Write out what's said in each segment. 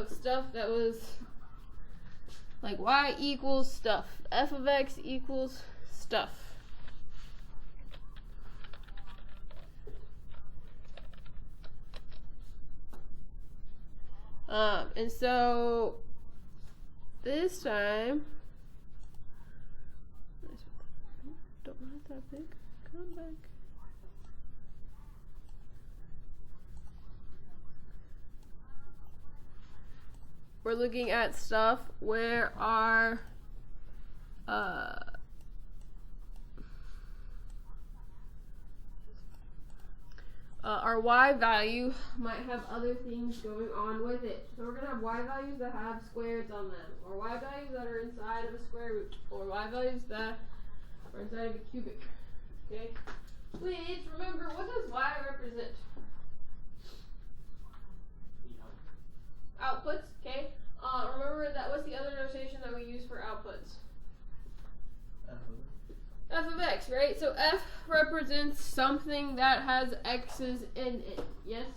of stuff that was like y equals stuff. F of x equals stuff. And so this time, don't want it that big. Come back. We're looking at stuff where our y value might have other things going on with it. So we're going to have y values that have squares on them, or y values that are inside of a square root, or y values that are inside of a cubic. Okay? Please remember, what does y represent? Outputs, okay? Remember that, what's the other notation that we use for outputs? F of x, right? So f represents something that has x's in it, yes?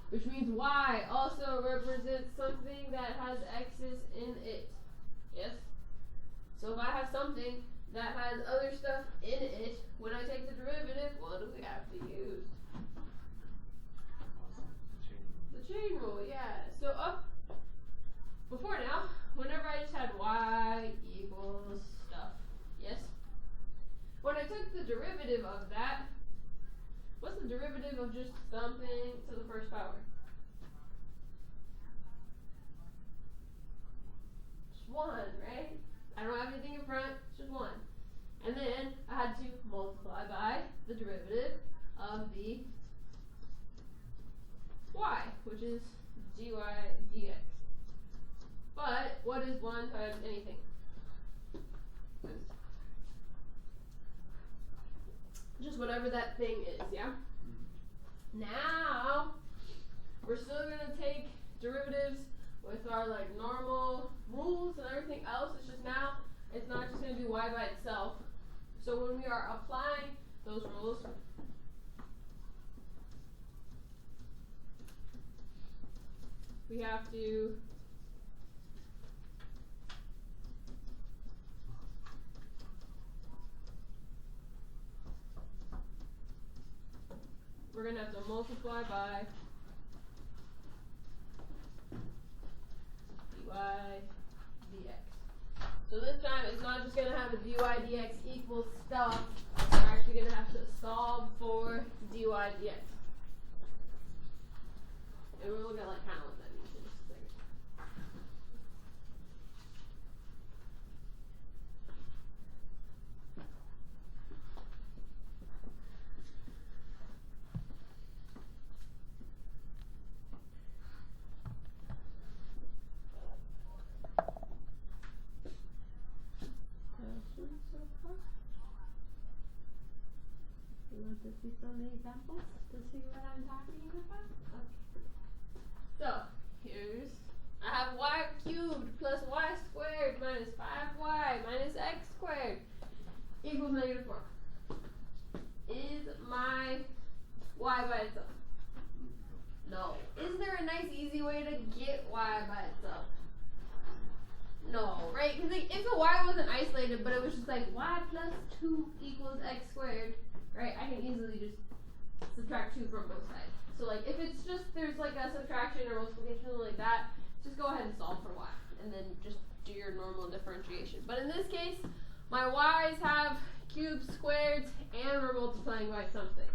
Which means y also represents something that has x's in it, yes? So if I have something that has other stuff in it, when I take the derivative, what do we have to use? The chain rule, yeah. So up before now, whenever I just had y equals stuff, yes? When I took the derivative of that, what's the derivative of just something to the first power? Just 1, right? I don't have anything in front, it's just 1. And then I had to multiply by the derivative of the y, which is dy dx. But what is 1 times anything? Just whatever that thing is, yeah? Now, we're still going to take derivatives with our like normal rules and everything else. It's just now, it's not just going to be y by itself. So when we are applying those rules, we have to we're going to have to multiply by dy dx. So this time it's not just going to have a dy dx equals stuff. We're actually going to have to solve for dy dx. And we'll look at like kind of what that means in just a second. You want to see some examples to see what I'm talking about? Okay. So, here's, I have y cubed plus y squared minus 5y minus x squared equals -4. Is my y by itself? No. Is there a nice easy way to get y by itself? No, right? Because like, if the y wasn't isolated, but it was just like y plus 2 equals x squared, right? I can easily just subtract 2 from both sides. So like if it's just there's like a subtraction or multiplication or something like that, just go ahead and solve for y and then just do your normal differentiation. But in this case, my y's have cubes, squareds, and we're multiplying by something.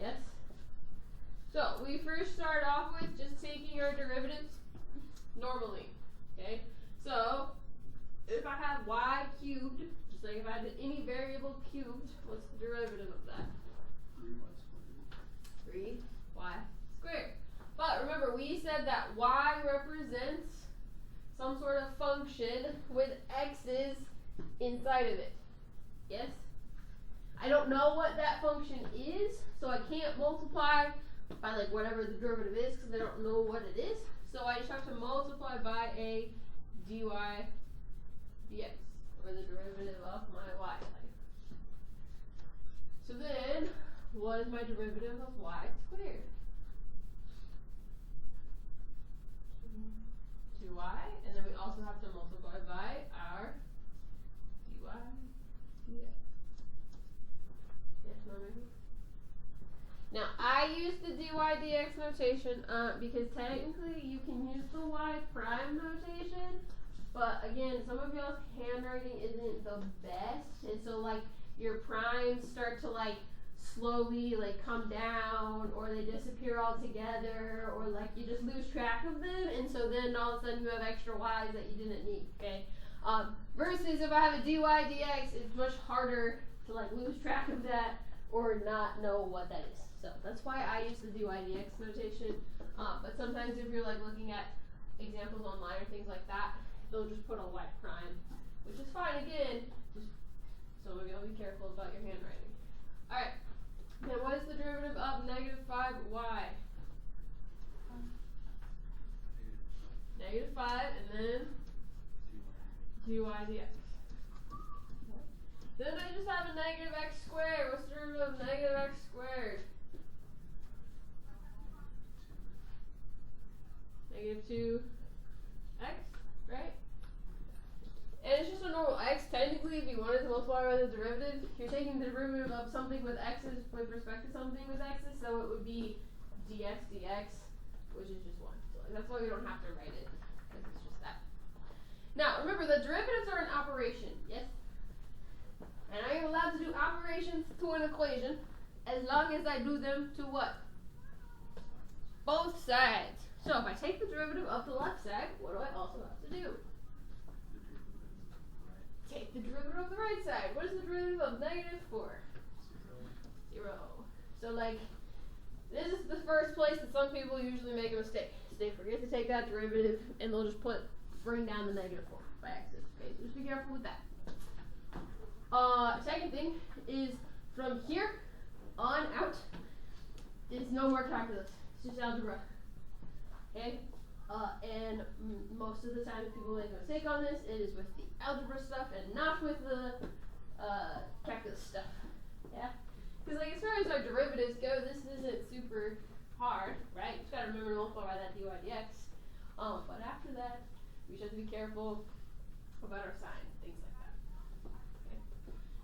Yes? So we first start off with just taking our derivatives normally. Okay? So if I have y cubed, just like if I had any variable cubed, what's the derivative of that? 3y squared. But remember, we said that y represents some sort of function with x's inside of it. Yes? I don't know what that function is, so I can't multiply by like whatever the derivative is because I don't know what it is. So I just have to multiply by a dy dx, or the derivative of my y. So then, what is my derivative of y squared? 2y, and then we also have to multiply by our dy dx. Yes, no, maybe? Now, I use the dy dx notation because technically you can use the y prime notation, but again, some of y'all's handwriting isn't the best, and so like your primes start to like slowly like come down, or they disappear altogether, or like you just lose track of them, and so then all of a sudden you have extra y's that you didn't need, okay? Versus if I have a dy dx, it's much harder to like lose track of that or not know what that is. So that's why I use the dy dx notation, but sometimes if you're like looking at examples online or things like that, they'll just put a y prime, which is fine again, just some of y'all be careful about your handwriting. Alright, now what is the derivative of negative 5y? Negative 5 and then 2y dx. Then I just have a negative x squared. What's the derivative of negative x squared? Negative 2x, right? And it's just a normal x. Technically, if you wanted to multiply by the derivative, you're taking the derivative of something with x's with respect to something with x's, so it would be dx dx, which is just 1. So that's why we don't have to write it, because it's just that. Now, remember, the derivatives are an operation, yes? And I am allowed to do operations to an equation as long as I do them to what? Both sides. So if I take the derivative of the left side, what do I also have to do? Take the derivative of the right side. What is the derivative of negative 4? 0. So like, this is the first place that some people usually make a mistake. So they forget to take that derivative and they'll just bring down the negative 4 by accident. Okay, so just be careful with that. Second thing is from here on out is no more calculus. It's just algebra. Okay? And most of the time people make a mistake on this, it is with the algebra stuff and not with the calculus stuff. Yeah? Because like as far as our derivatives go, this isn't super hard, right? You just gotta remember to multiply by that dy dx. But after that, we just have to be careful about our sign, things like that. Okay?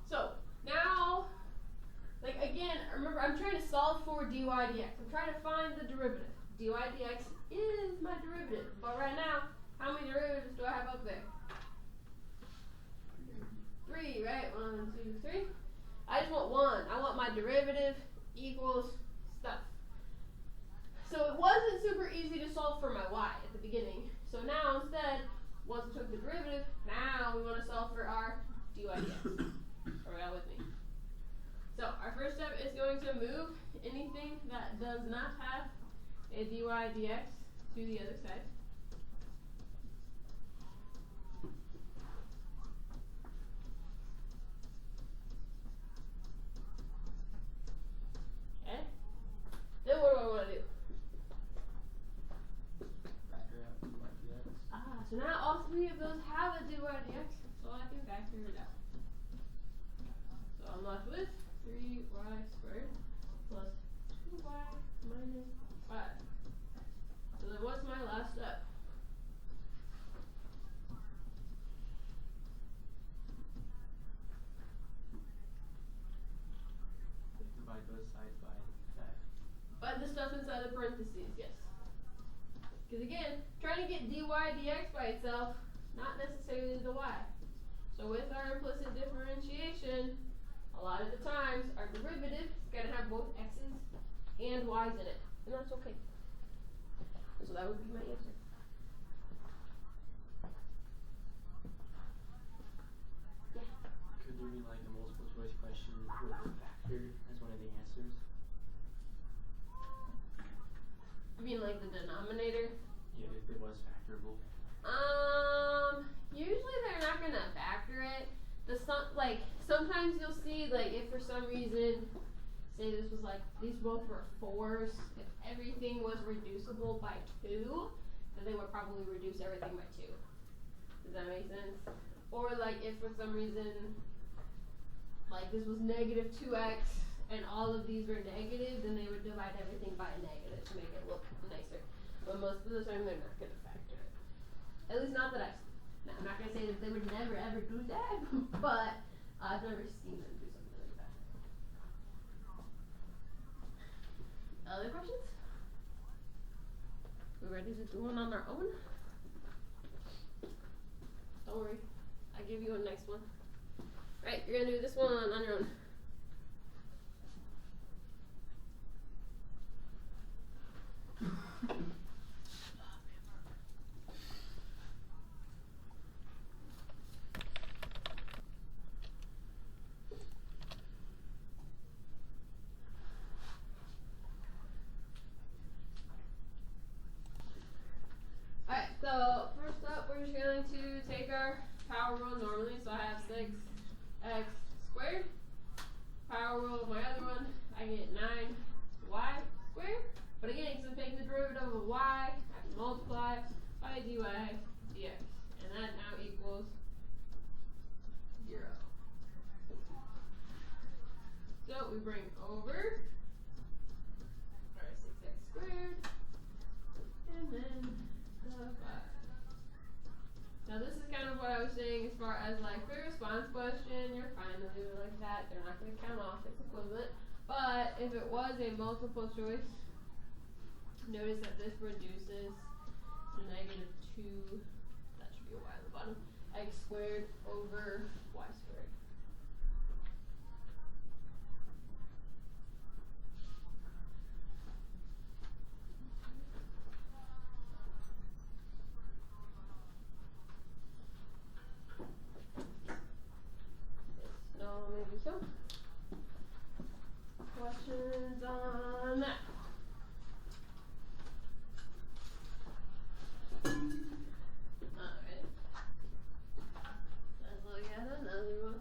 So now, like again, remember I'm trying to solve for dy dx. I'm trying to find the derivative. dy dx is my derivative. But right now, how many derivatives do I have up there? 3, right? 1, 2, 3. I just want 1. I want my derivative equals stuff. So it wasn't super easy to solve for my y at the beginning. So now instead, once we took the derivative, now we want to solve for our dy dx. Are y'all with me? So our first step is going to move anything that does not have a dy dx to the other side. Okay. Then what do I want to do? Factor out dy dx. So now all 3 of those have a dy dx, so I can factor it out. So I'm left with 3y squared plus 2y minus 5. So then what's my last step? Divide both sides by that. By the stuff inside the parentheses, yes. Because again, trying to get dy dx by itself, not necessarily the y. So with our implicit differentiation, a lot of the times our derivative is going to have both x's and y's in it. And that's okay. So that would be my answer. Yeah. Could there be like a multiple choice question with a factor as one of the answers? You mean like the denominator? Yeah, if it was factorable. Usually they're not gonna factor it. Sometimes you'll see like if for some reason, say this was like these both were 4s, if everything was reducible by 2, then they would probably reduce everything by 2. Does that make sense? Or like if for some reason like this was negative 2x and all of these were negative, then they would divide everything by a negative to make it look nicer. But most of the time they're not gonna factor it. At least not that I've seen. Now, I'm not going to say that they would never ever do that, but I've never seen them do something like that. Other questions? We ready to do one on our own? Don't worry, I give you a next one. Right, you're gonna do this one on your own. Alright, so first up we're just going to take our power rule normally, so I have 6x squared. Power rule of my other one, I get 9y squared. But again, since I'm taking the derivative of y, I have to multiply by dy dx. And that now equals 0. So we bring over our 6x squared, and then the 5. Now this is kind of what I was saying as far as like for response question, you're fine to leave it like that. They're not going to count off its equivalent. But if it was a multiple choice, notice that this reduces to -2, that should be a y on the bottom, x squared over y squared. Yes, no, maybe so. Questions on that? Alright. Let's look at another one.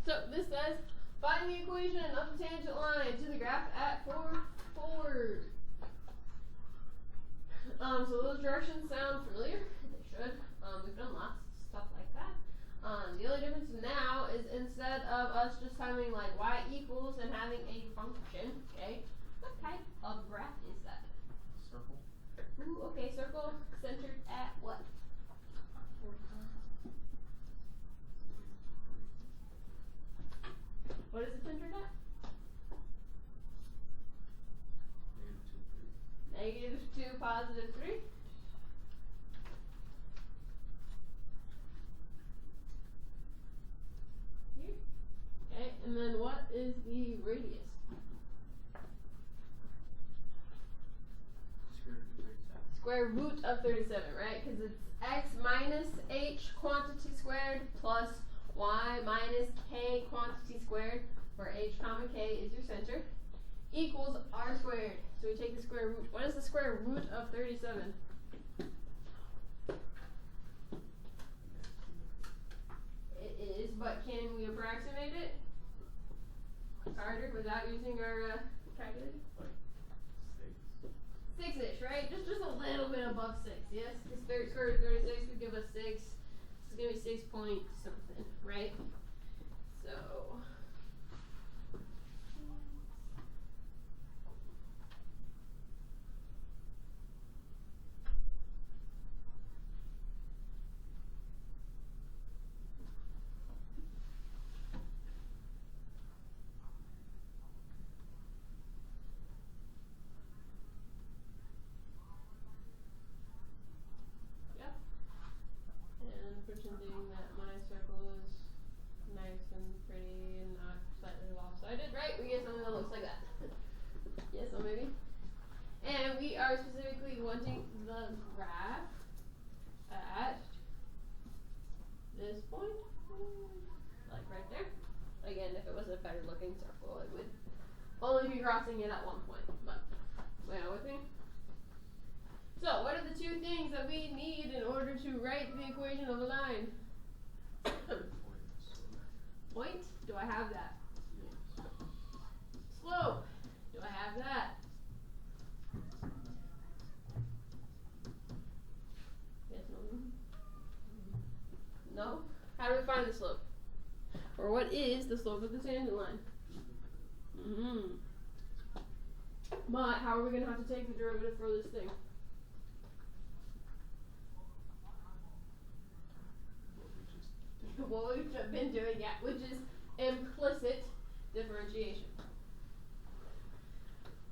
So this says, find the equation of the tangent line to the graph at 4. So those directions sound familiar. They should. We've done lots of stuff like that. The only difference now is instead of us just having like y equals and having a function, okay, what type of graph is that? Circle. Ooh, okay, circle centered at what? What is it centered at? -2, +3. Here. Okay, and then what is the radius? Square root of 37, right? Because it's x minus h quantity squared plus y minus k quantity squared, where h comma k is your center, equals r squared. So we take the square root. What is the square root of 37? It is, but can we approximate it? Harder without using our calculator? 6-ish, right? Just a little bit above 6, yes? Because square root of 36 would give us 6. This is going to be 6 point something, right? So pretending that my circle is nice and pretty and not slightly lopsided, right? We get something that looks like that. Yes, so maybe. And we are specifically wanting the graph at this point, like right there. Again, if it was a better looking circle, it would only be crossing it at one point, but bear with me. So, what are the two things that we need in order to write the equation of a line? Point? Do I have that? Slope? Do I have that? Yes, no? No? How do we find the slope? Or what is the slope of the tangent line? But how are we going to have to take the derivative for this thing? what we've been doing, yeah, which is implicit differentiation.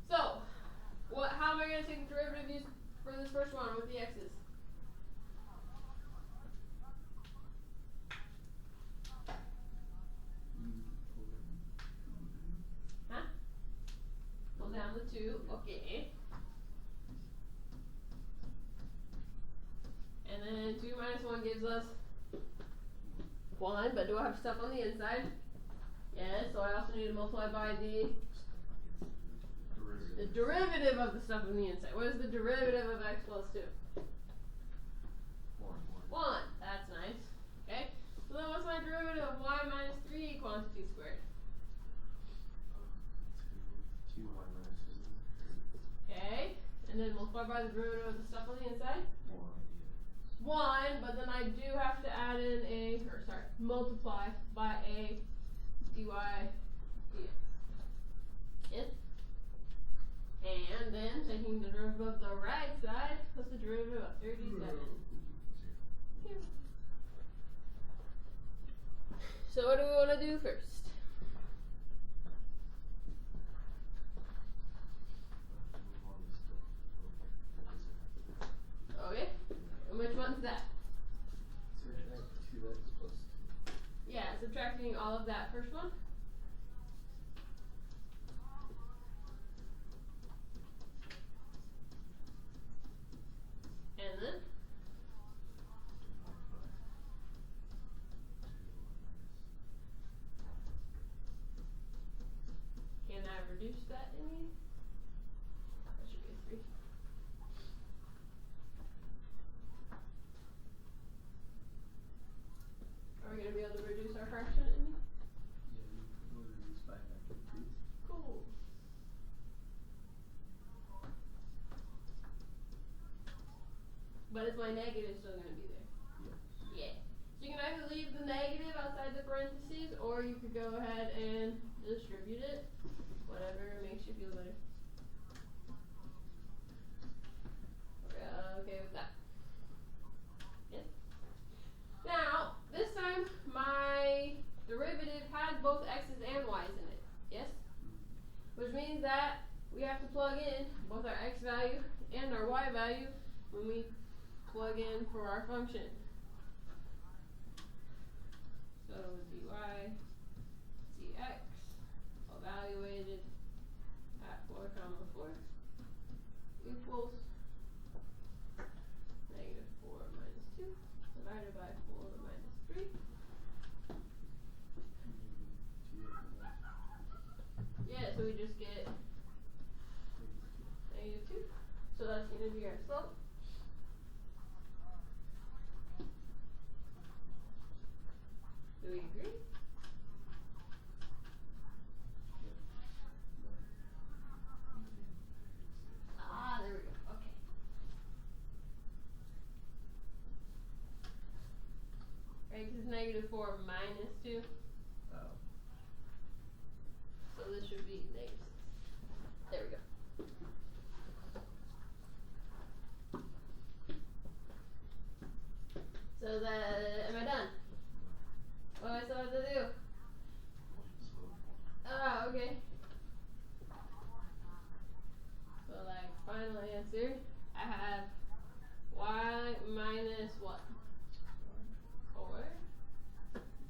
So, how am I going to take the derivative use for this first one with the x's? Huh? Pull down the 2, okay. And then 2 minus 1 gives us 1, but do I have stuff on the inside? Yes, so I also need to multiply by the derivative of the stuff on the inside. What is the derivative of x plus 2? 1. That's nice. Okay. So then what's my derivative of y minus 3 quantity squared? 2y minus 2. Okay. And then multiply by the derivative of the stuff on the inside? 1, but then I do have to add in multiply by a dy dx. Yes? And then taking the derivative of the right side, what's the derivative of 37? 0. So what do we want to do first? Okay. And which one's that? Subtract 2x plus 2. Yeah, subtracting all of that first one. And then? Can I reduce that any? That should be a 3. Are we going to be able to reduce our fraction any? Yeah, we'll reduce by factor 2. Cool. But is my negative still going to be there? Yes. Yeah. So you can either leave the negative outside the parentheses, or you could go ahead and distribute it. Whatever makes you feel better. Okay with that. Yes. Now, this time my derivative has both x's and y's in it. Yes? Which means that we have to plug in both our x value and our y value when we plug in for our function. So dy dx evaluated at 4, 4 equals negative 4 minus 2 divided by 4 minus 3. Yeah, so we just get negative 2. So that's going to be our slope. Do we agree? Ah, there we go. Okay. Right, because it's negative 4 minus 2. Oh. So this should be negative 6. There we go. So am I done? What do I still have to do? Ah, okay. So like final answer, I have y minus what? 4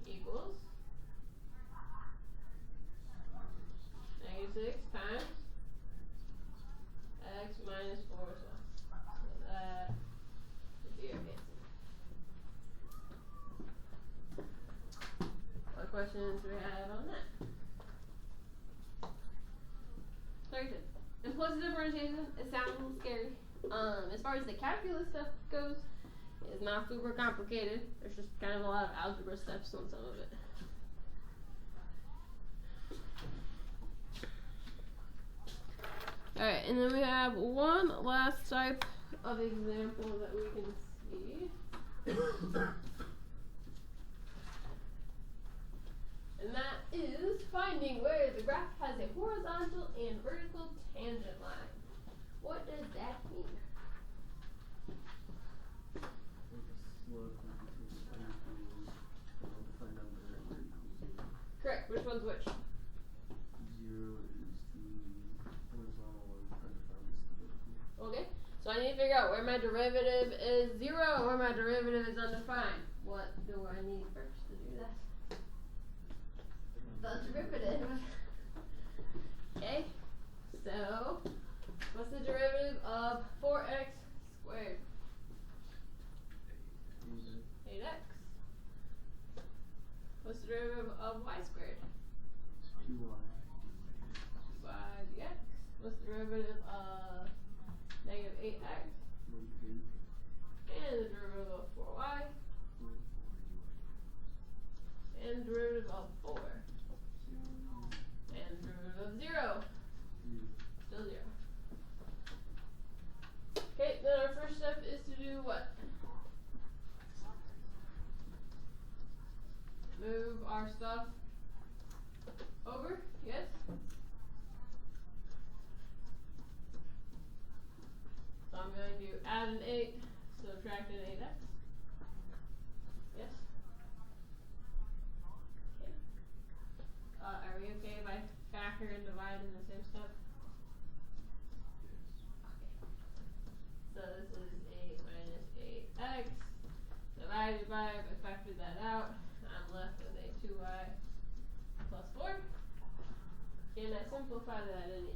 equals negative 6 times x minus 4. So that should be our answer. What questions do we have on that? 32. Implicit differentiation, it sounds a little scary. As far as the calculus stuff goes, it's not super complicated. There's just kind of a lot of algebra steps on some of it. Alright, and then we have one last type of example that we can see. And that is finding where the graph has a horizontal and vertical tangent line. What does that mean? Slope one's which? 0 is the horizontal and undefined stability. Okay. So I need to figure out where my derivative is 0 and where my derivative is undefined. What do I need first to do that? The derivative. Okay. So, what's the derivative of 4x squared? 8x. What's the derivative of y squared? 2y. 2y dx. What's the derivative of negative 8x? 1 And the derivative of 4y. And the derivative of 4. And the derivative of 0. Still 0. Okay, then our first step is to do what? Move our stuff over, yes? So I'm going to add an 8, subtract an 8x. Yes? Okay. Are we okay if I factor and divide in the same step? Okay. So this is 8 minus 8x divided by, if I factored that out, I'm left with a 2y plus 4. Can I simplify that any?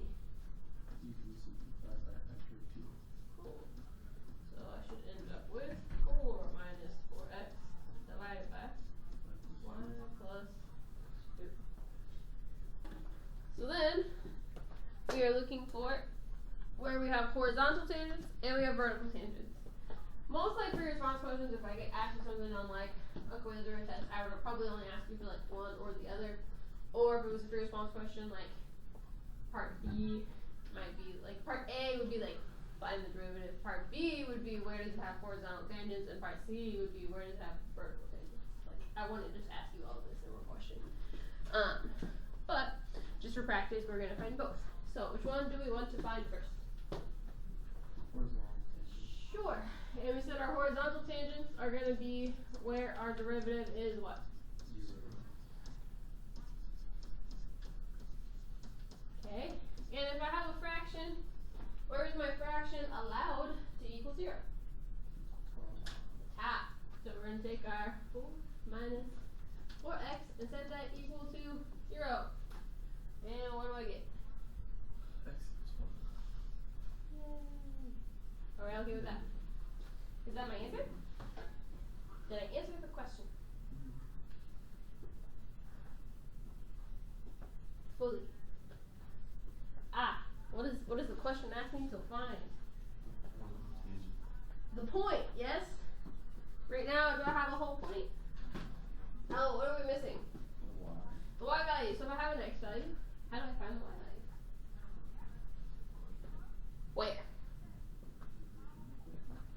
You can simplify by a factor of 2. Cool. So I should end up with 4 minus 4x divided by 1 plus 2. So then, we are looking for where we have horizontal tangents and we have vertical tangents. Most like free response questions, if I get asked for something on like a quiz or a test, I would probably only ask you for like one or the other. Or if it was a free response question, like part B might be like part A would be like find the derivative. Part B would be where does it have horizontal tangents, and part C would be where does it have vertical tangents. Like I wouldn't just ask you all of this in one question. But just for practice, we're gonna find both. So which one do we want to find first? Horizontal tangent. Sure. And we said our horizontal tangents are going to be where our derivative is what? 0. Okay. And if I have a fraction, where is my fraction allowed to equal 0? Top. So we're going to take our 4 minus 4x and set that equal to 0. And what do I get? X is 1. Yay. Are we okay with that? Is that my answer? Did I answer the question? Fully. What is the question asking me to find? The point, yes? Right now, do I have a whole point? Oh, what are we missing? Y. The y value. So if I have an x value, how do I find the y value? Where?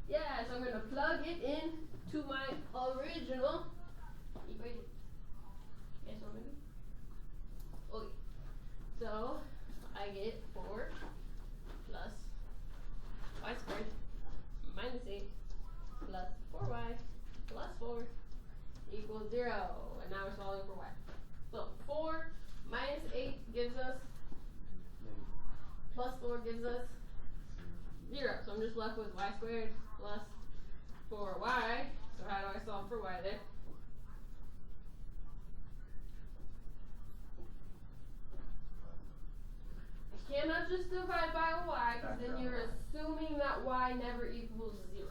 Yeah, so I'm going to plug it in to my original equation. Yes or maybe? Okay. So I get 4 plus y squared minus 8 plus 4y plus 4 equals 0. And now we're solving for y. So 4 minus 8 gives us plus 4 gives us 0. So I'm just left with y squared plus 4y. So how do I solve for y there? I cannot just divide by y because then you're assuming that y never equals 0.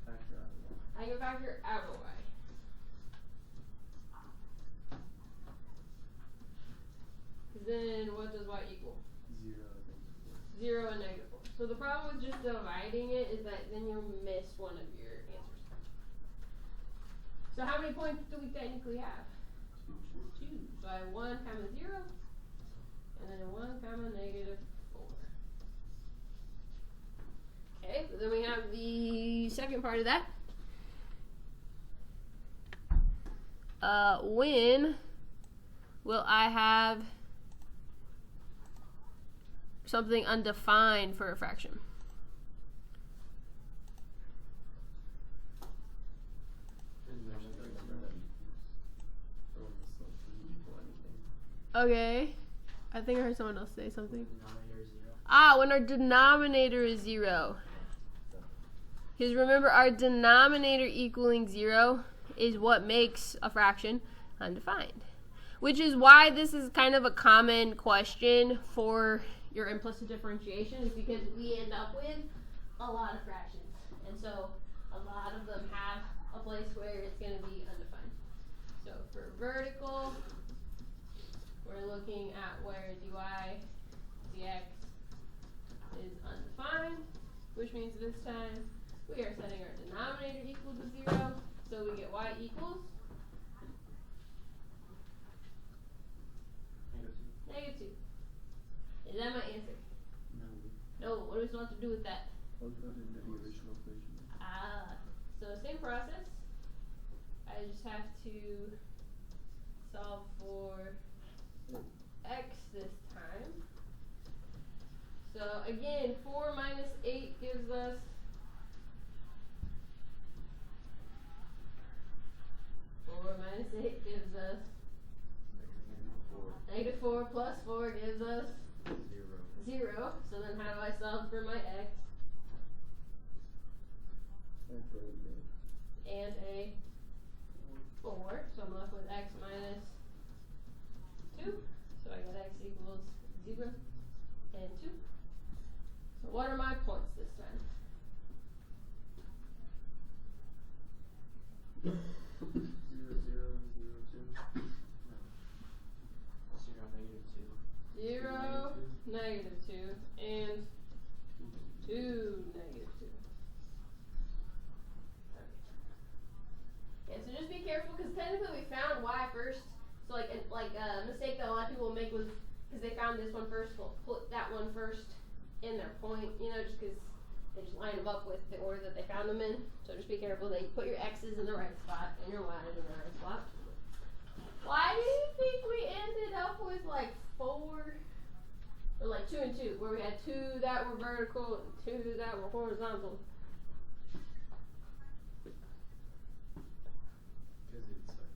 Factor out of y. I can factor out of y. Then what does y equal? 0 and -4. 0 and -4. So the problem with just dividing it is that then you'll miss one of your answers. So how many points do we technically have? 2. 2. So I have 1 comma 0, and then a 1 comma -4. Okay, so then we have the second part of that. When will I have something undefined for a fraction? And there's a number that equals. Or when the slope doesn't equal anything. Okay. I think I heard someone else say something. Denominator is 0. When our denominator is 0. Because remember, our denominator equaling 0 is what makes a fraction undefined. Which is why this is kind of a common question for your implicit differentiation, is because we end up with a lot of fractions. And so a lot of them have a place where it's going to be undefined. So for vertical, we're looking at where dy dx is undefined, which means this time we are setting our denominator equal to 0, so we get y equals -2. Is that my answer? No. No, what are we supposed to do with that? I'll put it in the original equation. So same process. I just have to solve for x this time. So again, 4 minus 8 gives us -4 plus 4 gives us 0. So then how do I solve for my x? And a 4. So I'm left with x minus 2. So I get x equals 0 and 2. So what are my points this time? 0, 0, 0, 2. 0, -2. 0, -2, and 2, -2. Yeah, so just be careful, because technically we found y first. So like a mistake that a lot of people make was, because they found this one first, we'll put that one first in their point, you know, just because they just line them up with the order that they found them in. So just be careful that you put your x's in the right spot and your y's in the right spot. Why do you think we ended up with like 4, or like 2 and 2, where we had 2 that were vertical and 2 that were horizontal? Because it's like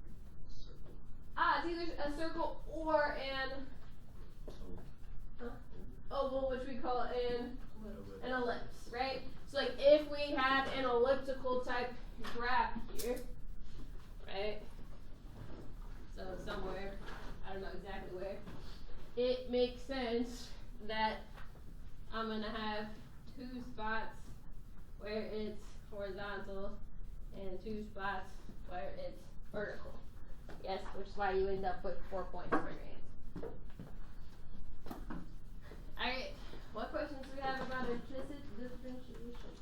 a circle. It's either a circle or an oval, which we call an ellipse, right? So like if we had an elliptical type graph here, right? So somewhere, I don't know exactly where, it makes sense that I'm going to have 2 spots where it's horizontal and 2 spots where it's vertical. Yes, which is why you end up with 4 points for your answer. Alright, what questions do we have about implicit differentiation?